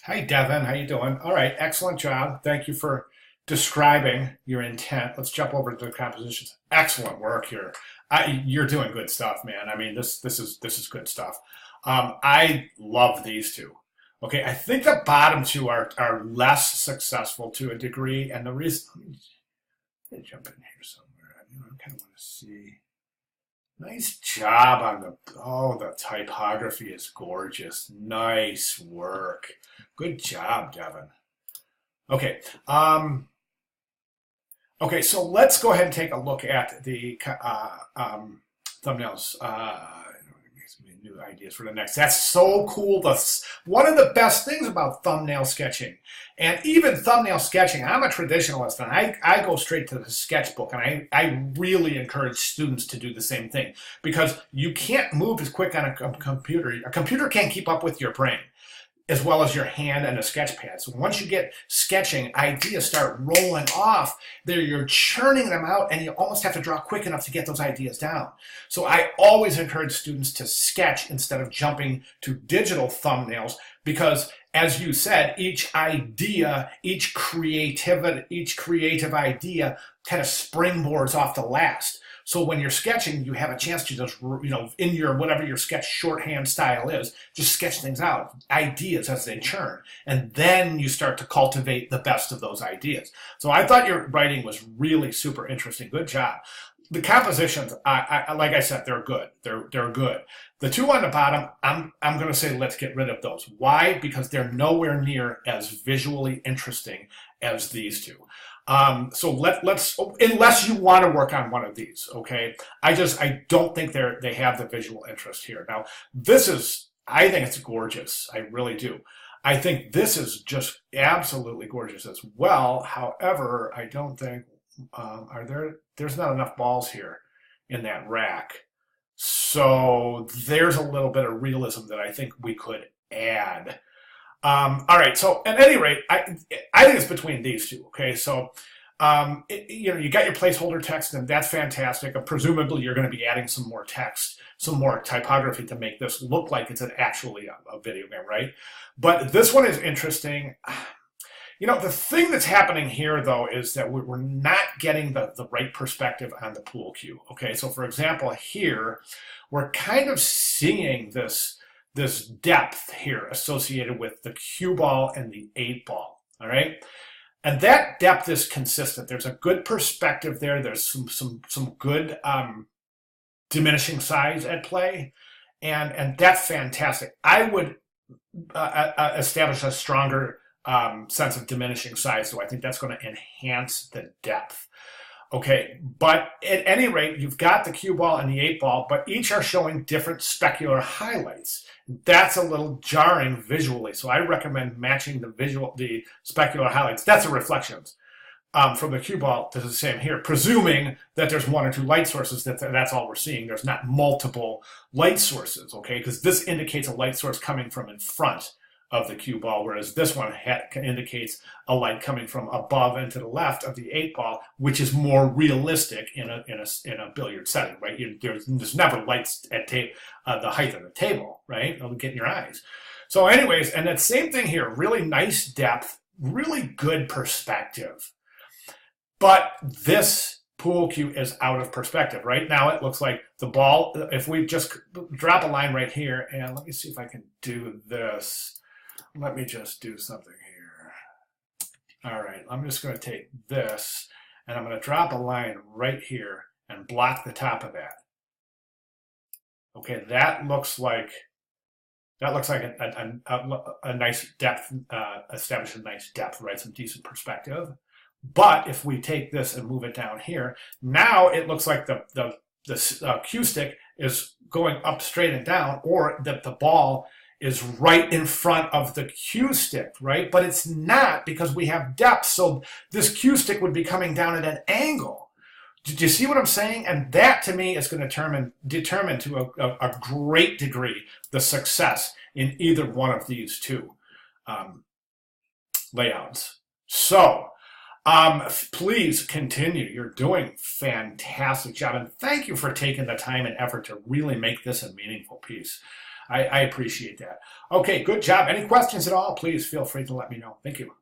Hi, Devin. How you doing? All right, excellent job. Thank you for describing your intent. Let's jump over to the compositions. Excellent work here. You're doing good stuff, man. I mean, this is good stuff. I love these two. Okay, I think the bottom two are less successful to a degree, and the reason. Let me jump in here somewhere. I kind of want to see. Nice job on the typography is gorgeous. Nice work. Good job, Devin. Okay. Okay, so let's go ahead and take a look at the thumbnails. New ideas for the next. That's so cool. That's one of the best things about thumbnail sketching. And even thumbnail sketching, I'm a traditionalist and I go straight to the sketchbook and I really encourage students to do the same thing because you can't move as quick on a computer. A computer can't keep up with your brain as well as your hand and a sketch pad. So once you get sketching, ideas start rolling off. There, you're churning them out, and you almost have to draw quick enough to get those ideas down. So I always encourage students to sketch instead of jumping to digital thumbnails because, as you said, each idea, each creative idea kind of springboards off the last. So when you're sketching, you have a chance to just, in your whatever your sketch shorthand style is, just sketch things out, ideas as they churn. And then you start to cultivate the best of those ideas. So I thought your writing was really super interesting. Good job. The compositions, like I said, they're good. They're good. The two on the bottom, I'm going to say let's get rid of those. Why? Because they're nowhere near as visually interesting as these two. So let's unless you want to work on one of these, okay? I don't think they have the visual interest here. Now, I think it's gorgeous. I really do. I think this is just absolutely gorgeous as well. However, I don't think there's not enough balls here in that rack. So there's a little bit of realism that I think we could add. All right, so at any rate, I think it's between these two, okay? So, you got your placeholder text, and that's fantastic. Presumably, you're going to be adding some more text, some more typography to make this look like it's actually a video game, right? But this one is interesting. The thing that's happening here, though, is that we're not getting the right perspective on the pool cue, okay? So, for example, here, we're kind of seeing this depth here associated with the cue ball and the 8-ball, all right? And that depth is consistent. There's a good perspective there. There's some good diminishing size at play, and that's fantastic. I would establish a stronger sense of diminishing size, so I think that's going to enhance the depth. Okay, but at any rate, you've got the cue ball and the 8-ball, but each are showing different specular highlights. That's a little jarring visually, so I recommend matching the specular highlights. That's the reflections from the cue ball to the same here, presuming that there's one or two light sources. That's all we're seeing. There's not multiple light sources, okay? Because this indicates a light source coming from in front of the cue ball, whereas this one indicates a light coming from above and to the left of the 8-ball, which is more realistic in a billiard setting, right? There's never lights at the height of the table, right? It'll get in your eyes. So, anyways, and that same thing here, really nice depth, really good perspective, but this pool cue is out of perspective. Right now, it looks like the ball. If we just drop a line right here, and let me see if I can do this. Let me just do something here. All right, I'm just going to take this, and I'm going to drop a line right here and block the top of that. Okay, that looks like a nice depth, establish a nice depth, right? Some decent perspective. But if we take this and move it down here, now it looks like the cue stick is going up straight and down, or that the ball is right in front of the cue stick, right? But it's not, because we have depth, so this cue stick would be coming down at an angle. Do you see what I'm saying? And that, to me, is going to determine to a great degree the success in either one of these two layouts. So, please continue. You're doing fantastic job, and thank you for taking the time and effort to really make this a meaningful piece. I appreciate that. Okay, good job. Any questions at all, please feel free to let me know. Thank you.